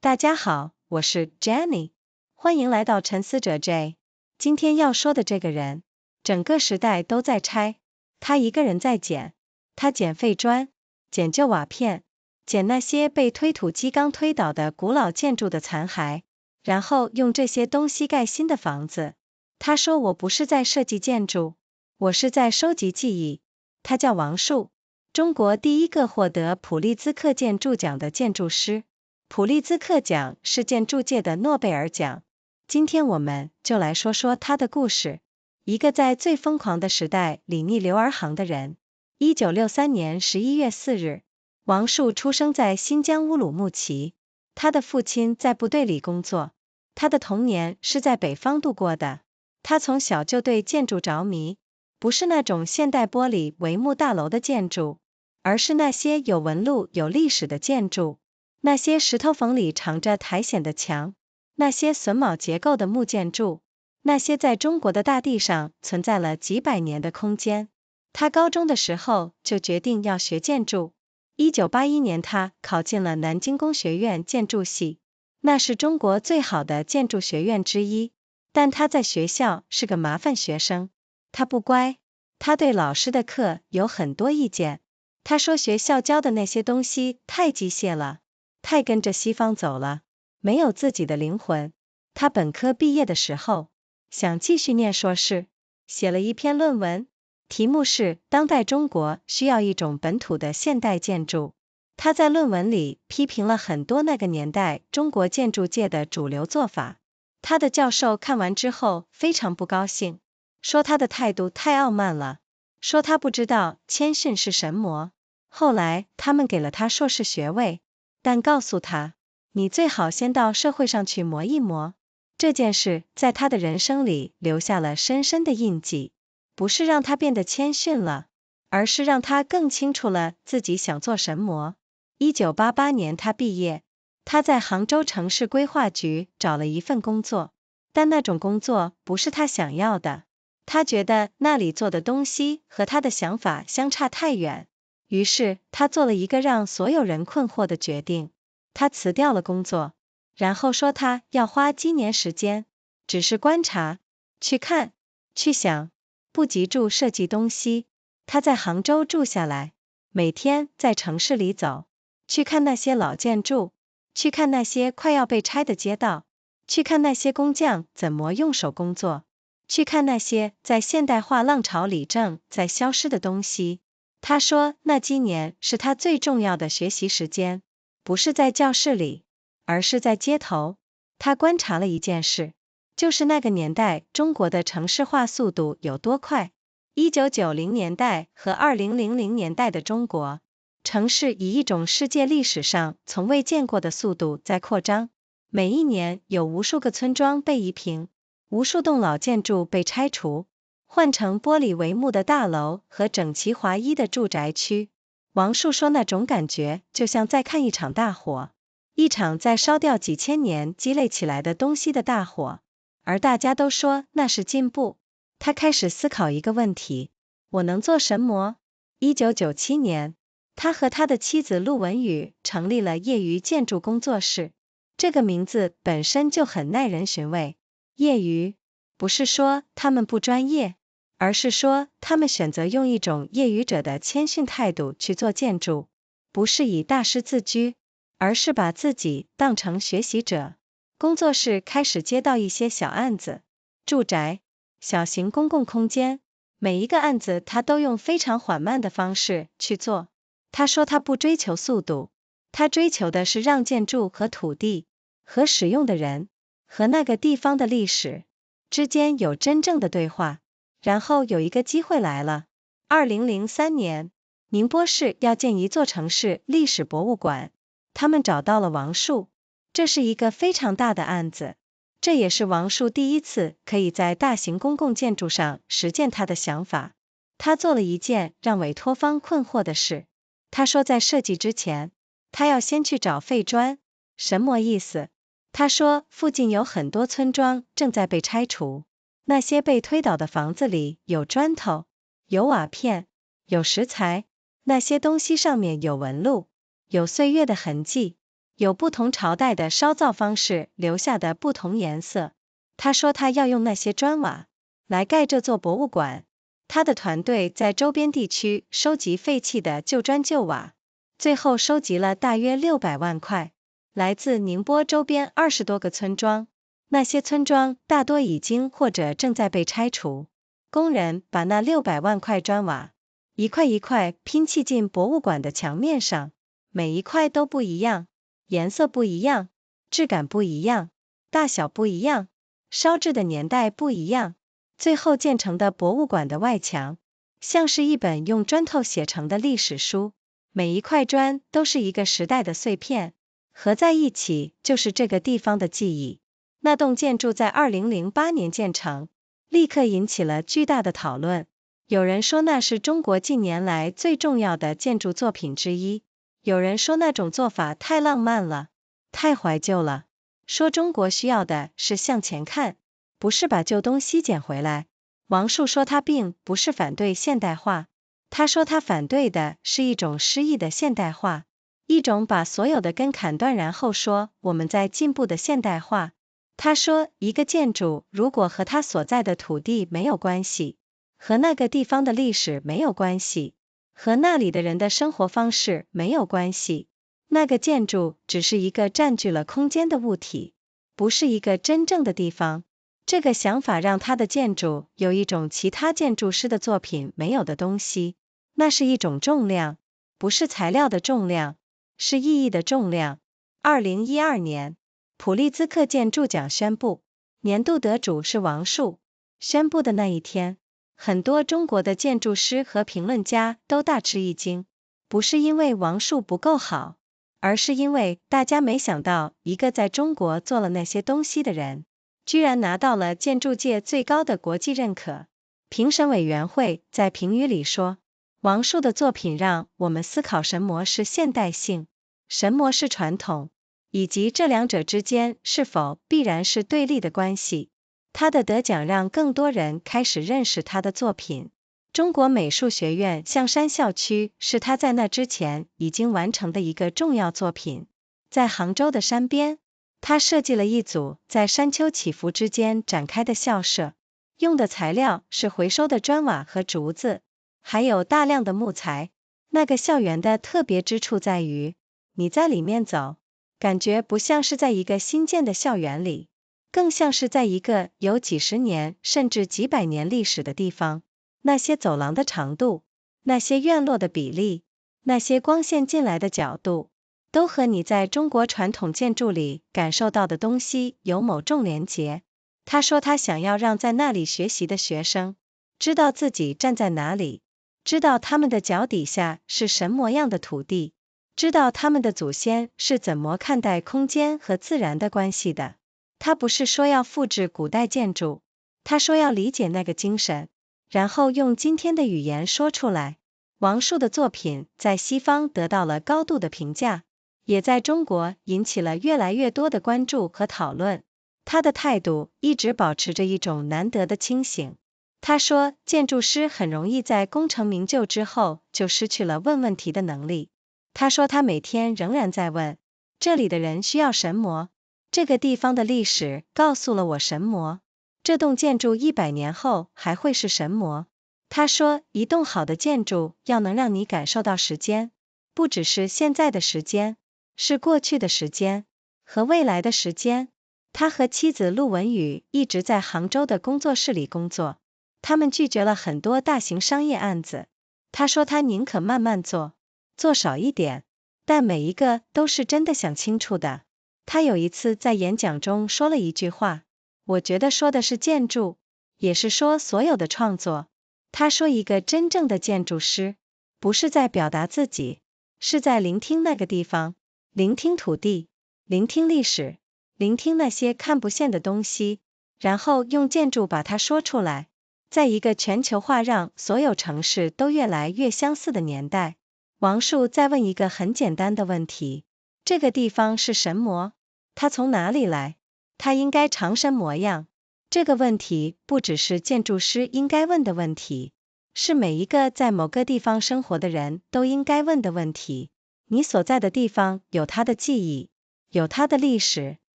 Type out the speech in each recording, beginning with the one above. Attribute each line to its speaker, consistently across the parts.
Speaker 1: 大家好，我是 Jenny， 欢迎来到沉思者 J。今天要说的这个人，整个时代都在拆，他一个人在捡，他捡废砖，捡旧瓦片，捡那些被推土机刚推倒的古老建筑的残骸，然后用这些东西盖新的房子。他说我不是在设计建筑，我是在收集记忆。他叫王澍，中国第一个获得普立兹克建筑奖的建筑师。普立兹克奖是建筑界的诺贝尔奖。今天我们就来说说他的故事。一个在最疯狂的时代里逆流而行的人。1963年11月4日，王澍出生在新疆乌鲁木齐。他的父亲在部队里工作，他的童年是在北方度过的。他从小就对建筑着迷，不是那种现代玻璃帷幕大楼的建筑，而是那些有纹路有历史的建筑。那些石头缝里藏着苔藓的墙，那些榫卯结构的木建筑，那些在中国的大地上存在了几百年的空间。他高中的时候就决定要学建筑。1981年他考进了南京工学院建筑系，那是中国最好的建筑学院之一。但他在学校是个麻烦学生，他不乖，他对老师的课有很多意见。他说学校教的那些东西太机械了，太跟着西方走了，没有自己的灵魂。他本科毕业的时候，想继续念硕士，写了一篇论文，题目是当代中国需要一种本土的现代建筑。他在论文里批评了很多那个年代中国建筑界的主流做法。他的教授看完之后非常不高兴，说他的态度太傲慢了，说他不知道谦逊是神魔。后来他们给了他硕士学位，但告诉他，你最好先到社会上去磨一磨。这件事在他的人生里留下了深深的印记，不是让他变得谦逊了，而是让他更清楚了自己想做神魔。1988年他毕业，他在杭州城市规划局找了一份工作，但那种工作不是他想要的，他觉得那里做的东西和他的想法相差太远。于是他做了一个让所有人困惑的决定，他辞掉了工作，然后说他要花几年时间，只是观察，去看，去想，不急住设计东西。他在杭州住下来，每天在城市里走，去看那些老建筑，去看那些快要被拆的街道，去看那些工匠怎么用手工作，去看那些在现代化浪潮里正在消失的东西。他说那几年是他最重要的学习时间，不是在教室里，而是在街头。他观察了一件事，就是那个年代中国的城市化速度有多快。1990年代和2000年代的中国，城市以一种世界历史上从未见过的速度在扩张。每一年有无数个村庄被夷平，无数栋老建筑被拆除，换成玻璃帷幕的大楼和整齐划一的住宅区。王澍说那种感觉就像在看一场大火，一场在烧掉几千年积累起来的东西的大火，而大家都说那是进步。他开始思考一个问题，我能做神魔？1997年，他和他的妻子陆文宇成立了业余建筑工作室。这个名字本身就很耐人寻味。业余，不是说他们不专业，而是说他们选择用一种业余者的谦逊态度去做建筑，不是以大师自居，而是把自己当成学习者。工作室开始接到一些小案子，住宅、小型公共空间，每一个案子他都用非常缓慢的方式去做。他说他不追求速度，他追求的是让建筑和土地、和使用的人、和那个地方的历史之间有真正的对话。然后有一个机会来了。2003年，宁波市要建一座城市历史博物馆，他们找到了王澍。这是一个非常大的案子，这也是王澍第一次可以在大型公共建筑上实践他的想法。他做了一件让委托方困惑的事，他说在设计之前，他要先去找废砖。什么意思？他说附近有很多村庄正在被拆除，那些被推倒的房子里有砖头，有瓦片，有石材，那些东西上面有纹路，有岁月的痕迹，有不同朝代的烧造方式留下的不同颜色。他说他要用那些砖瓦来盖这座博物馆。他的团队在周边地区收集废弃的旧砖旧瓦，最后收集了大约600万块，来自宁波周边20多个村庄。那些村庄大多已经或者正在被拆除。工人把那600万块砖瓦一块一块拼砌进博物馆的墙面上，每一块都不一样，颜色不一样，质感不一样，大小不一样，烧制的年代不一样。最后建成的博物馆的外墙，像是一本用砖头写成的历史书，每一块砖都是一个时代的碎片，合在一起就是这个地方的记忆。那栋建筑在2008年建成，立刻引起了巨大的讨论。有人说那是中国近年来最重要的建筑作品之一，有人说那种做法太浪漫了，太怀旧了，说中国需要的是向前看，不是把旧东西捡回来。王澍说他并不是反对现代化，他说他反对的是一种失忆的现代化，一种把所有的根砍断然后说我们在进步的现代化。他说一个建筑如果和他所在的土地没有关系，和那个地方的历史没有关系，和那里的人的生活方式没有关系，那个建筑只是一个占据了空间的物体，不是一个真正的地方。这个想法让他的建筑有一种其他建筑师的作品没有的东西，那是一种重量，不是材料的重量，是意义的重量。2012年，普立兹克建筑奖宣布，年度得主是王澍。宣布的那一天，很多中国的建筑师和评论家都大吃一惊，不是因为王澍不够好，而是因为大家没想到一个在中国做了那些东西的人，居然拿到了建筑界最高的国际认可。评审委员会在评语里说，王澍的作品让我们思考什么是现代性，什么是传统，以及这两者之间是否必然是对立的关系。他的得奖让更多人开始认识他的作品。中国美术学院象山校区是他在那之前已经完成的一个重要作品。在杭州的山边，他设计了一组在山丘起伏之间展开的校舍，用的材料是回收的砖瓦和竹子，还有大量的木材。那个校园的特别之处在于，你在里面走，感觉不像是在一个新建的校园里，更像是在一个有几十年甚至几百年历史的地方。那些走廊的长度，那些院落的比例，那些光线进来的角度，都和你在中国传统建筑里感受到的东西有某种连结。他说他想要让在那里学习的学生知道自己站在哪里，知道他们的脚底下是什么样的土地，知道他们的祖先是怎么看待空间和自然的关系的。他不是说要复制古代建筑，他说要理解那个精神，然后用今天的语言说出来。王澍的作品在西方得到了高度的评价，也在中国引起了越来越多的关注和讨论。他的态度一直保持着一种难得的清醒。他说，建筑师很容易在功成名就之后就失去了问问题的能力。他说他每天仍然在问，这里的人需要什么？这个地方的历史告诉了我什么？这栋建筑100年后还会是什么？他说，一栋好的建筑要能让你感受到时间，不只是现在的时间，是过去的时间和未来的时间。他和妻子陆文宇一直在杭州的工作室里工作，他们拒绝了很多大型商业案子。他说他宁可慢慢做，做少一点，但每一个都是真的想清楚的。他有一次在演讲中说了一句话，我觉得说的是建筑，也是说所有的创作。他说一个真正的建筑师，不是在表达自己，是在聆听那个地方，聆听土地，聆听历史，聆听那些看不见的东西，然后用建筑把它说出来。在一个全球化让所有城市都越来越相似的年代，王澍在问一个很简单的问题，这个地方是什么？它从哪里来？它应该长什么样？这个问题不只是建筑师应该问的问题，是每一个在某个地方生活的人都应该问的问题。你所在的地方有它的记忆，有它的历史，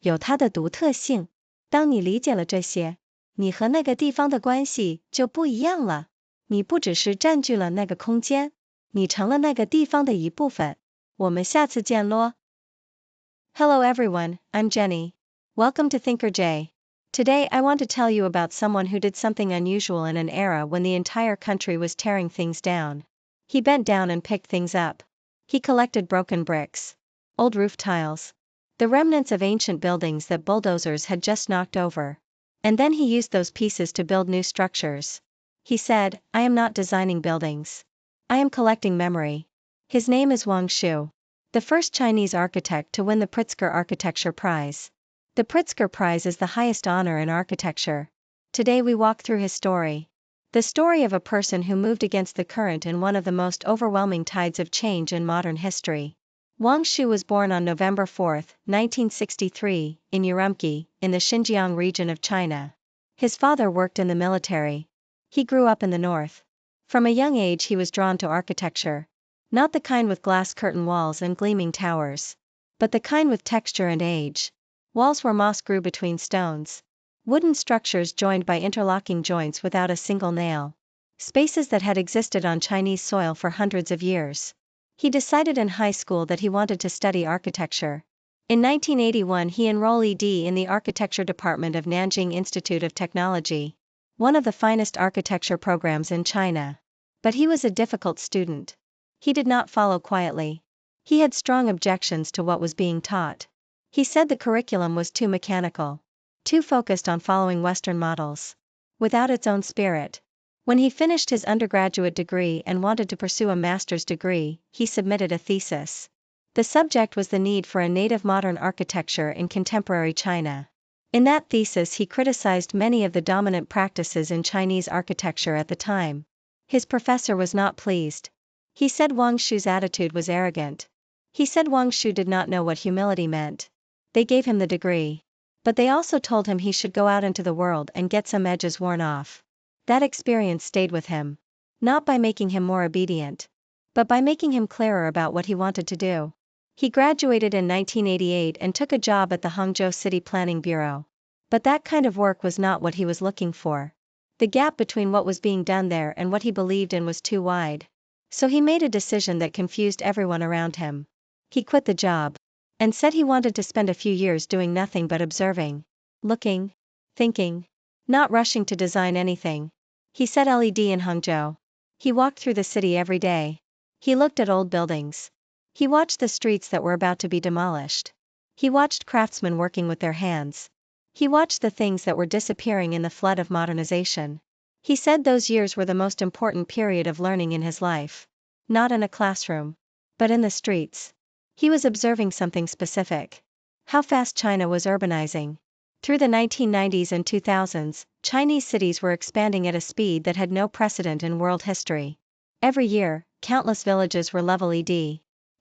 Speaker 1: 有它的独特性。当你理解了这些，你和那个地方的关系就不一样了。你不只是占据了那个空间，你成了那个地方的一部分。我们下次见咯。Hello everyone, I'm Jenny. Welcome to Thinker J. Today I want to tell you about someone who did something unusual in an era when the entire country was tearing things down. He bent down and picked things up. He collected broken bricks, old roof tiles, the remnants of ancient buildings that bulldozers had just knocked over. And then he used those pieces to build new structures. He said, I am not designing buildings. I am collecting memory. His name is Wang Shu, the first Chinese architect to win the Pritzker Architecture Prize. The Pritzker Prize is the highest honor in architecture. Today we walk through his story. The story of a person who moved against the current in one of the most overwhelming tides of change in modern history. Wang Shu was born on November 4, 1963, in Urumqi, in the Xinjiang region of China. His father worked in the military. He grew up in the north. From a young age he was drawn to architecture. Not the kind with glass curtain walls and gleaming towers, but the kind with texture and age. Walls where moss grew between stones. Wooden structures joined by interlocking joints without a single nail. Spaces that had existed on Chinese soil for hundreds of years. He decided in high school that he wanted to study architecture. In 1981 he enrolled in the architecture department of Nanjing Institute of Technology, one of the finest architecture programs in China. But he was a difficult student. He did not follow quietly. He had strong objections to what was being taught. He said the curriculum was too mechanical, too focused on following Western models, without its own spirit. When he finished his undergraduate degree and wanted to pursue a master's degree, he submitted a thesis. The subject was the need for a native modern architecture in contemporary China. In that thesis he criticized many of the dominant practices in Chinese architecture at the time. His professor was not pleased. He said Wang Shu's attitude was arrogant. He said Wang Shu did not know what humility meant. They gave him the degree, but they also told him he should go out into the world and get some edges worn off. That experience stayed with him. Not by making him more obedient, but by making him clearer about what he wanted to do. He graduated in 1988 and took a job at the Hangzhou City Planning Bureau. But that kind of work was not what he was looking for. The gap between what was being done there and what he believed in was too wide. So he made a decision that confused everyone around him. He quit the job, and said he wanted to spend a few years doing nothing but observing, looking, thinking, not rushing to design anything. He set LED in Hangzhou. He walked through the city every day. He looked at old buildings. He watched the streets that were about to be demolished. He watched craftsmen working with their hands. He watched the things that were disappearing in the flood of modernization. He said those years were the most important period of learning in his life. Not in a classroom, but in the streets. He was observing something specific. How fast China was urbanizing. Through the 1990s and 2000s, Chinese cities were expanding at a speed that had no precedent in world history. Every year, countless villages were leveled.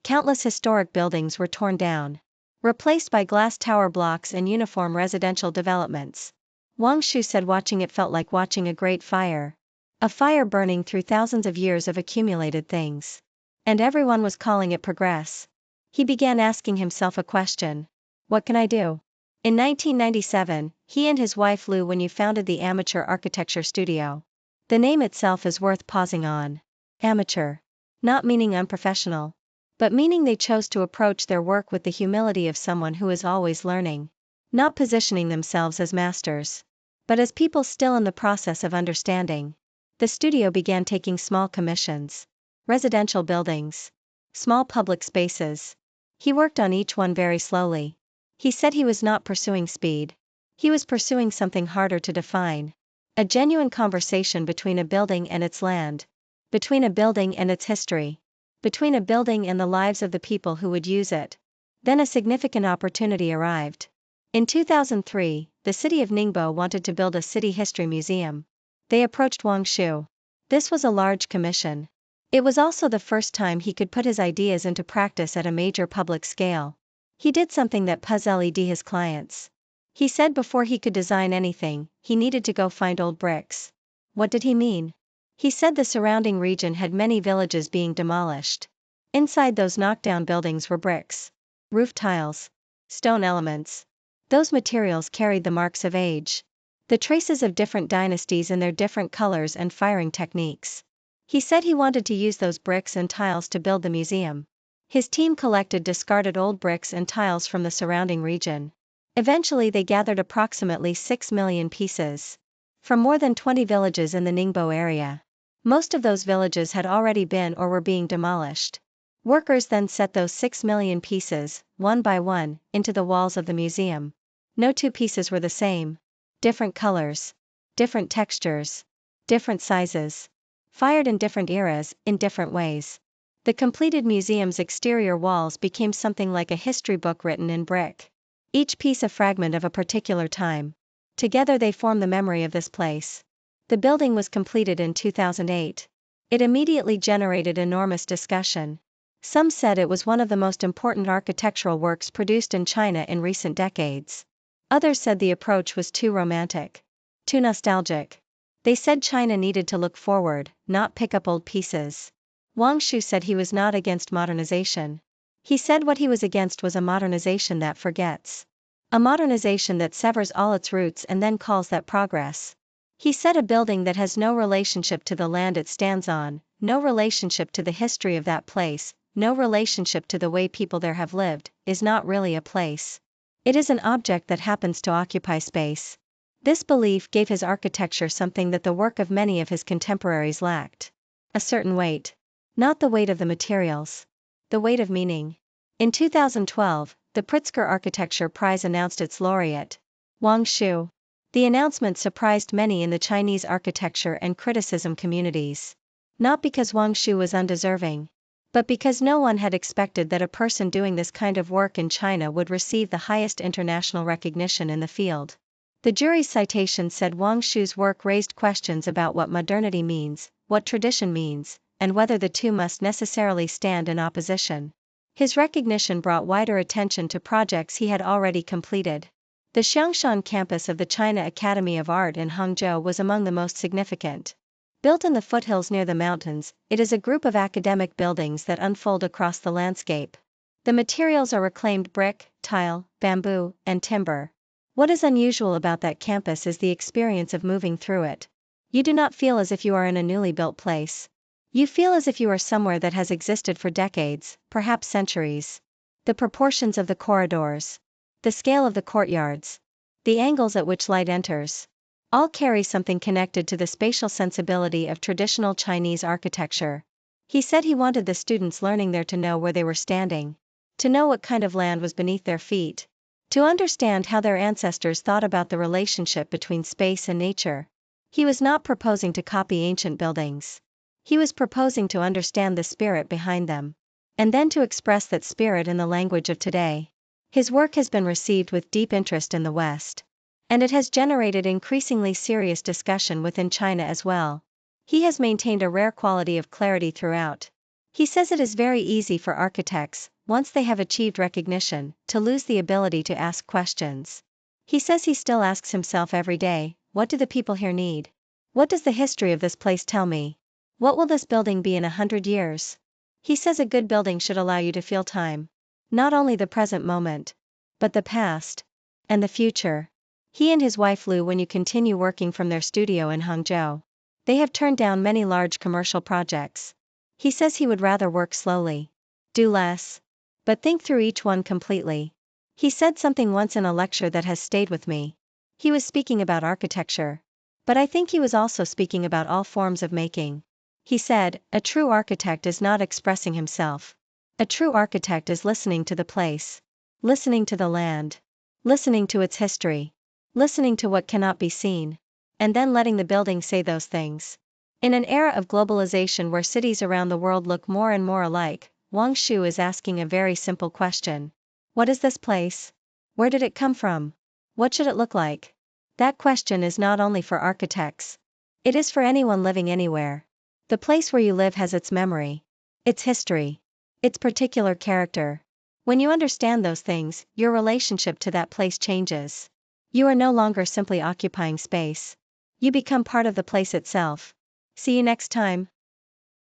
Speaker 1: Countless historic buildings were torn down, replaced by glass tower blocks and uniform residential developments. Wang Shu said watching it felt like watching a great fire. A fire burning through thousands of years of accumulated things. And everyone was calling it progress. He began asking himself a question. What can I do? In 1997, he and his wife Lu Wenyu founded the Amateur Architecture Studio. The name itself is worth pausing on. Amateur. Not meaning unprofessional, but meaning they chose to approach their work with the humility of someone who is always learning. Not positioning themselves as masters, but as people still in the process of understanding. The studio began taking small commissions. Residential buildings. Small public spaces. He worked on each one very slowly. He said he was not pursuing speed. He was pursuing something harder to define. A genuine conversation between a building and its land. Between a building and its history. Between a building and the lives of the people who would use it. Then a significant opportunity arrived. In 2003, the city of Ningbo wanted to build a city history museum. They approached Wang Shu. This was a large commission. It was also the first time he could put his ideas into practice at a major public scale. He did something that puzzled his clients. He said before he could design anything, he needed to go find old bricks. What did he mean? He said the surrounding region had many villages being demolished. Inside those knockdown buildings were bricks. Roof tiles. stone elements. Those materials carried the marks of age. The traces of different dynasties in their different colors and firing techniques. He said he wanted to use those bricks and tiles to build the museum. His team collected discarded old bricks and tiles from the surrounding region. Eventually they gathered approximately 6 million pieces from more than 20 villages in the Ningbo area. Most of those villages had already been or were being demolished. Workers then set those 6 million pieces, one by one, into the walls of the museum. No two pieces were the same. Different colors, different textures, different sizes. Fired in different eras, in different ways. The completed museum's exterior walls became something like a history book written in brick. Each piece a fragment of a particular time. Together they form the memory of this place. The building was completed in 2008. It immediately generated enormous discussion. Some said it was one of the most important architectural works produced in China in recent decades. Others said the approach was too romantic, too nostalgic. They said China needed to look forward, not pick up old pieces. Wang Shu said he was not against modernization. He said what he was against was a modernization that forgets. A modernization that severs all its roots and then calls that progress. He said a building that has no relationship to the land it stands on, no relationship to the history of that place, no relationship to the way people there have lived, is not really a place. It is an object that happens to occupy space. This belief gave his architecture something that the work of many of his contemporaries lacked. A certain weight. Not the weight of the materials. The weight of meaning. In 2012, the Pritzker Architecture Prize announced its laureate, Wang Shu. The announcement surprised many in the Chinese architecture and criticism communities. Not because Wang Shu was undeserving, but because no one had expected that a person doing this kind of work in China would receive the highest international recognition in the field. The jury's citation said Wang Shu's work raised questions about what modernity means, what tradition means, and whether the two must necessarily stand in opposition. His recognition brought wider attention to projects he had already completed. The Xiangshan campus of the China Academy of Art in Hangzhou was among the most significant. Built in the foothills near the mountains, it is a group of academic buildings that unfold across the landscape. The materials are reclaimed brick, tile, bamboo, and timber. What is unusual about that campus is the experience of moving through it. You do not feel as if you are in a newly built place. You feel as if you are somewhere that has existed for decades, perhaps centuries. The proportions of the corridors, the scale of the courtyards, the angles at which light enters, all carry something connected to the spatial sensibility of traditional Chinese architecture. He said he wanted the students learning there to know where they were standing, to know what kind of land was beneath their feet, to understand how their ancestors thought about the relationship between space and nature. He was not proposing to copy ancient buildings. He was proposing to understand the spirit behind them, and then to express that spirit in the language of today. His work has been received with deep interest in the West, and it has generated increasingly serious discussion within China as well. He has maintained a rare quality of clarity throughout. He says it is very easy for architects, once they have achieved recognition, to lose the ability to ask questions. He says he still asks himself every day, what do the people here need? What does the history of this place tell me? What will this building be in 100 years? He says a good building should allow you to feel time. Not only the present moment, but the past, and the future. He and his wife Lu when you continue working from their studio in Hangzhou. They have turned down many large commercial projects. He says he would rather work slowly. Do less. But think through each one completely. He said something once in a lecture that has stayed with me. He was speaking about architecture. But I think he was also speaking about all forms of making. He said, a true architect is not expressing himself. A true architect is listening to the place. Listening to the land. Listening to its history. Listening to what cannot be seen. And then letting the building say those things. In an era of globalization where cities around the world look more and more alike, Wang Shu is asking a very simple question. What is this place? Where did it come from? What should it look like? That question is not only for architects. It is for anyone living anywhere. The place where you live has its memory, its history, its particular character. When you understand those things, your relationship to that place changes. You are no longer simply occupying space. You become part of the place itself. See you next time.